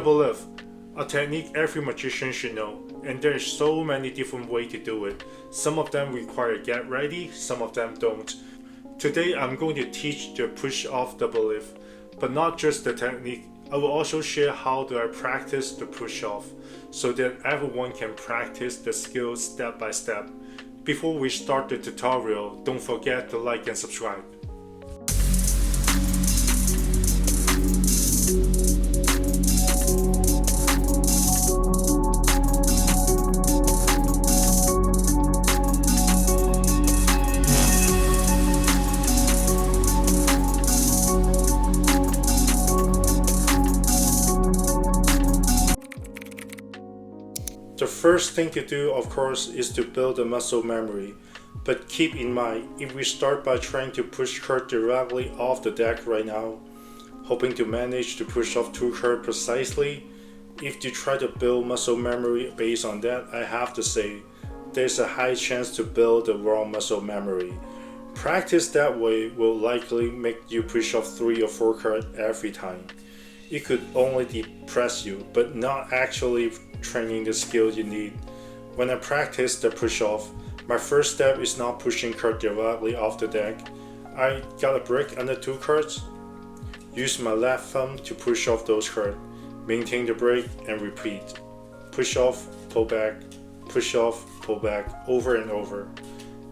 double lift, a technique every magician should know, and there are so many different ways to do it. Some of them require get ready, some of them don't. Today I'm going to teach the push off double lift, but not just the technique. I will also share how do I practice the push off, so that everyone can practice the skills step by step. Before we start the tutorial, don't forget to like and subscribe. The first thing to do, of course, is to build a muscle memory. But keep in mind, if we start by trying to push card directly off the deck right now, hoping to manage to push off 2 cards precisely, if you try to build muscle memory based on that, I have to say, there's a high chance to build the wrong muscle memory. Practice that way will likely make you push off 3 or 4 cards every time. It could only depress you, but not actually training the skill you need. When I practice the push off, my first step is not pushing card directly off the deck. I got a brick under 2 cards. Use my left thumb to push off those cards. Maintain the break and repeat. Push off, pull back, push off, pull back, over and over.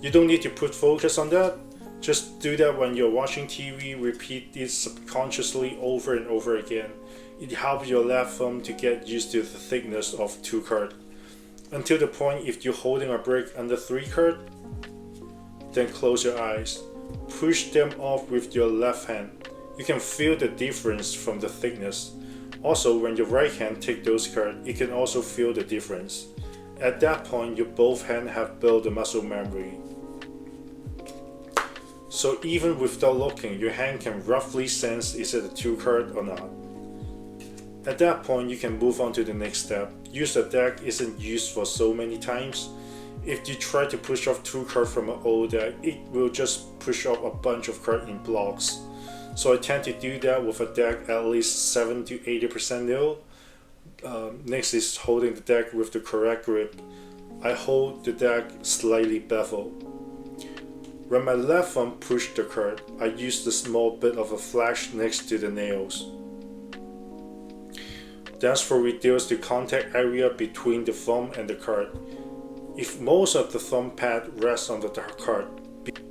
You don't need to put focus on that. Just do that when you're watching TV, repeat it subconsciously over and over again. It helps your left thumb to get used to the thickness of 2 cards. Until the point if you're holding a brick under 3 cards, then close your eyes. Push them off with your left hand. You can feel the difference from the thickness. Also, when your right hand takes those cards, you can also feel the difference. At that point, your both hands have built the muscle memory. So even without looking, your hand can roughly sense is it a 2 card or not. At that point, you can move on to the next step. Use a deck isn't used for so many times. If you try to push off 2 cards from an old deck, it will just push off a bunch of cards in blocks. So I tend to do that with a deck at least 7 to 80% nil. Next is holding the deck with the correct grip. I hold the deck slightly beveled. When my left thumb pushed the card, I used a small bit of a flash next to the nails. That's for reduce the contact area between the thumb and the card. If most of the thumb pad rests on the card,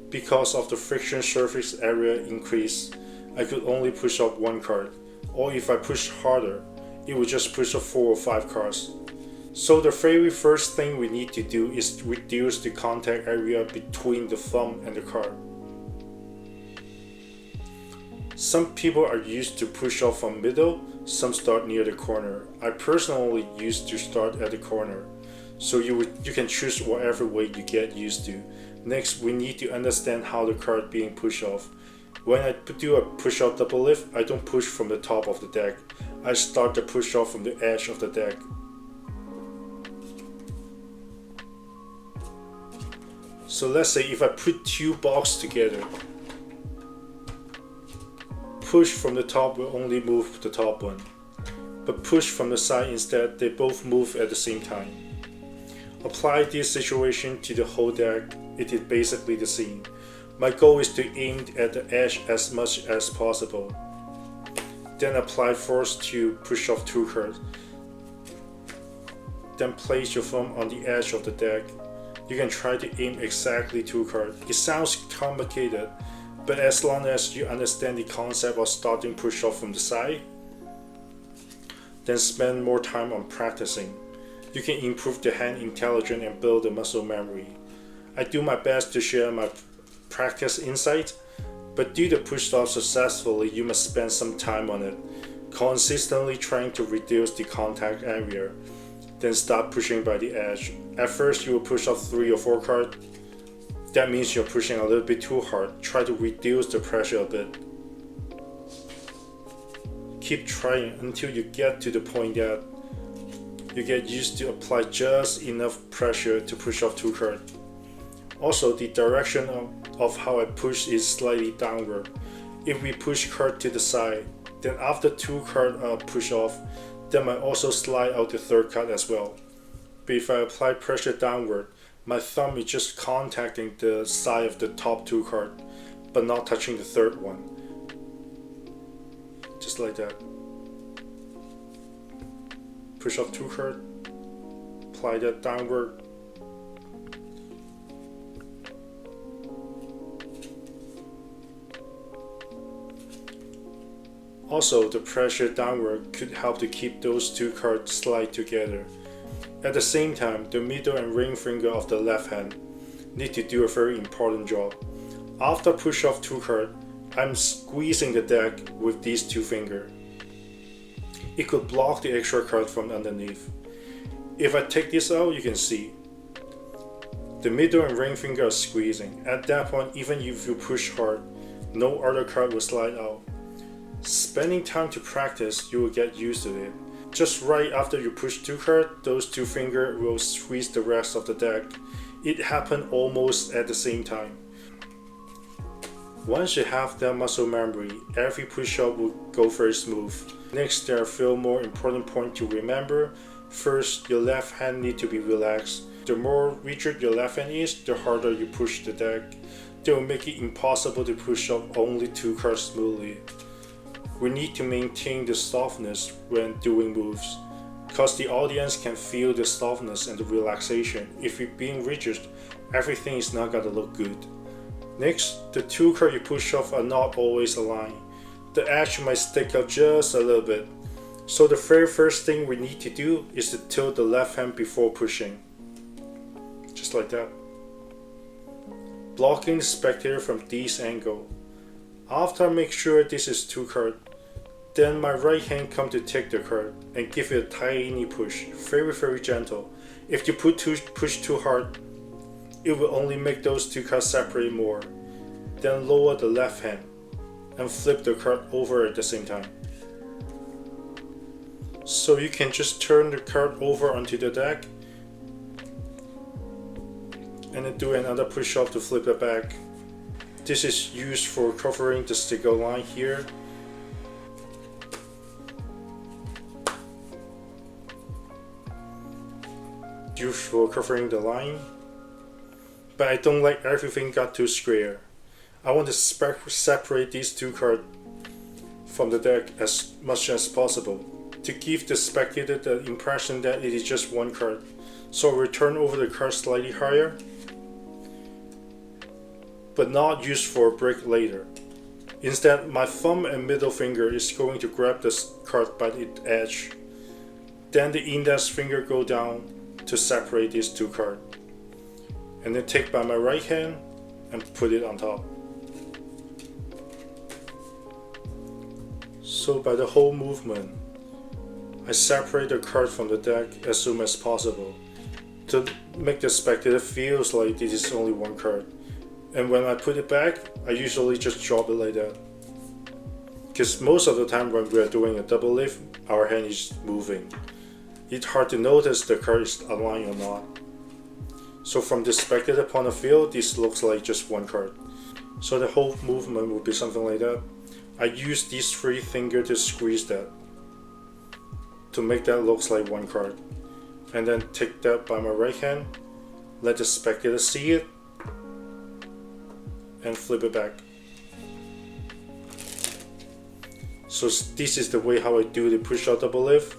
because of the friction surface area increase, I could only push up 1 card. Or if I push harder, it would just push up 4 or 5 cards. So the very first thing we need to do is reduce the contact area between the thumb and the card. Some people are used to push off from middle, some start near the corner. I personally used to start at the corner, so you can choose whatever way you get used to. Next, we need to understand how the card being pushed off. When I do a push off double lift, I don't push from the top of the deck. I start the push off from the edge of the deck. So let's say if I put 2 boxes together, push from the top will only move the top one, but push from the side instead, they both move at the same time. Apply this situation to the whole deck, it is basically the same. My goal is to aim at the edge as much as possible. Then apply force to push off 2 cards. Then place your thumb on the edge of the deck. You can try to aim exactly 2 cards. It sounds complicated, but as long as you understand the concept of starting push off from the side, then spend more time on practicing. You can improve the hand intelligence and build the muscle memory. I do my best to share my practice insight, but do the push off successfully, you must spend some time on it, consistently trying to reduce the contact area. Then start pushing by the edge. At first you will push off 3 or 4 cards. That means you're pushing a little bit too hard. Try to reduce the pressure a bit. Keep trying until you get to the point that you get used to apply just enough pressure to push off 2 cards. Also, the direction of how I push is slightly downward. If we push card to the side, then after 2 cards are pushed off, That might also slide out the third card as well. But if I apply pressure downward, my thumb is just contacting the side of the top two cards, but not touching the third one. Just like that. Push off two cards, apply that downward. Also, the pressure downward could help to keep those two cards slide together. At the same time, the middle and ring finger of the left hand need to do a very important job. After push off two cards, I'm squeezing the deck with these two fingers. It could block the extra card from underneath. If I take this out, you can see the middle and ring finger are squeezing. At that point, even if you push hard, no other card will slide out. Spending time to practice, you will get used to it. Just right after you push two cards, those two fingers will squeeze the rest of the deck. It happened almost at the same time. Once you have that muscle memory, every push-up will go very smooth. Next, there are a few more important points to remember. First, your left hand needs to be relaxed. The more rigid your left hand is, the harder you push the deck. That will make it impossible to push up only two cards smoothly. We need to maintain the softness when doing moves, because the audience can feel the softness and the relaxation. If you're being rigid, everything is not gonna look good. Next, the two cards you push off are not always aligned. The edge might stick out just a little bit. So the very first thing we need to do is to tilt the left hand before pushing. Just like that. Blocking the spectator from this angle. After I make sure this is two cards, then my right hand comes to take the card and give it a tiny push, very gentle. If you push too hard, it will only make those two cards separate more. Then lower the left hand and flip the card over at the same time. So you can just turn the card over onto the deck and then do another push up to flip it back. This is used for covering the sticker line here. Used for covering the line. But I don't like everything got too square. I want to separate these two cards from the deck as much as possible to give the spectator the impression that it is just one card. So I will turn over the card slightly higher, but not used for a break later. Instead, my thumb and middle finger is going to grab this card by its edge. Then the index finger go down to separate these two cards. And then take by my right hand and put it on top. So by the whole movement, I separate the card from the deck as soon as possible to make the spectator feels like this is only one card. And when I put it back, I usually just drop it like that. Because most of the time when we are doing a double lift, our hand is moving. It's hard to notice the card is aligned or not. So from the spectator point of view, this looks like just one card. So the whole movement will be something like that. I use these three fingers to squeeze that, to make that looks like one card. And then take that by my right hand, let the spectator see it, and flip it back. So this is the way how I do the push out double lift.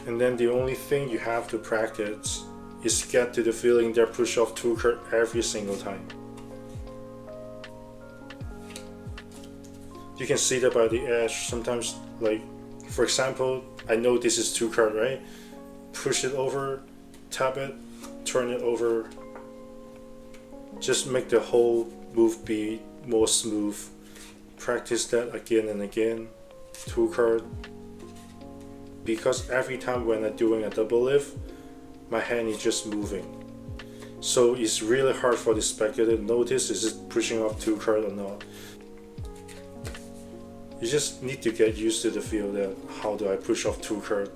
And then the only thing you have to practice is get to the feeling that push off two cards every single time. You can see that by the edge. Sometimes, like for example, I know this is two cards, right? Push it over, tap it, turn it over. Just make the whole move be more smooth. Practice that again and again. Two card. Because every time when I'm doing a double lift, my hand is just moving. So it's really hard for the spectator to notice is it pushing off two cards or not. You just need to get used to the feel that how do I push off two cards.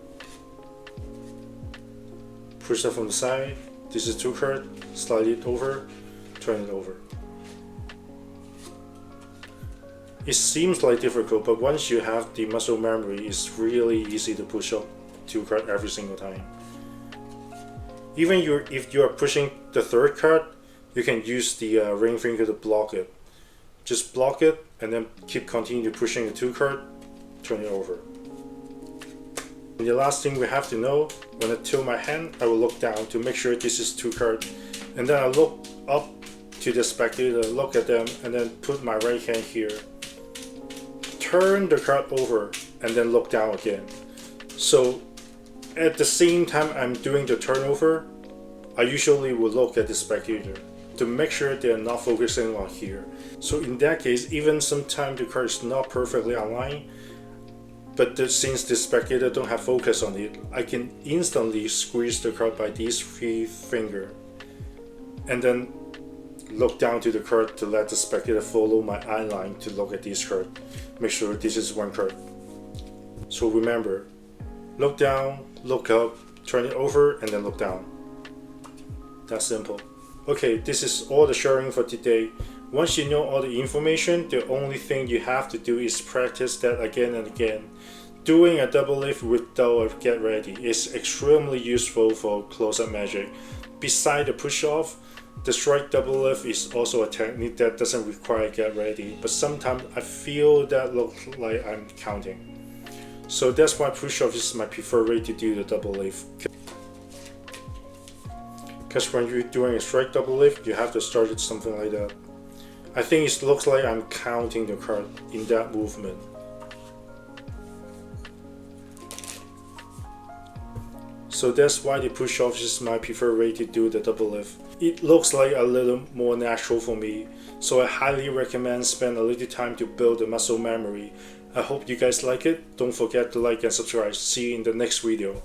Push that from the side, this is two cards, slide it over, turn it over. It seems like difficult, but once you have the muscle memory, it's really easy to push up 2 cards every single time. Even if you are pushing the 3rd card, you can use the ring finger to block it. Just block it and then continue pushing the 2 card, turn it over. And the last thing we have to know, when I tilt my hand, I will look down to make sure this is 2 cards, and then I look up to the spectator, look at them, and then put my right hand here. Turn the card over and then look down again. So at the same time I'm doing the turnover, I usually will look at the spectator to make sure they're not focusing on here. So in that case, even sometimes the card is not perfectly aligned, but since the spectator don't have focus on it, I can instantly squeeze the card by these 3 fingers and then look down to the card to let the spectator follow my eye line to look at this card. Make sure this is 1 card. So remember, look down, look up, turn it over, and then look down. That's simple. Okay, this is all the sharing for today. Once you know all the information, the only thing you have to do is practice that again and again. Doing a double lift without a get ready is extremely useful for close-up magic. Beside the push-off, the strike double lift is also a technique that doesn't require get ready, but sometimes I feel that looks like I'm counting. So that's why push-off is my preferred way to do the double lift. Because when you're doing a strike double lift, you have to start it something like that. I think it looks like I'm counting the card in that movement. So that's why the push-off is my preferred way to do the double lift. It looks like a little more natural for me, so I highly recommend spend a little time to build the muscle memory. I hope you guys like it. Don't forget to like and subscribe. See you in the next video.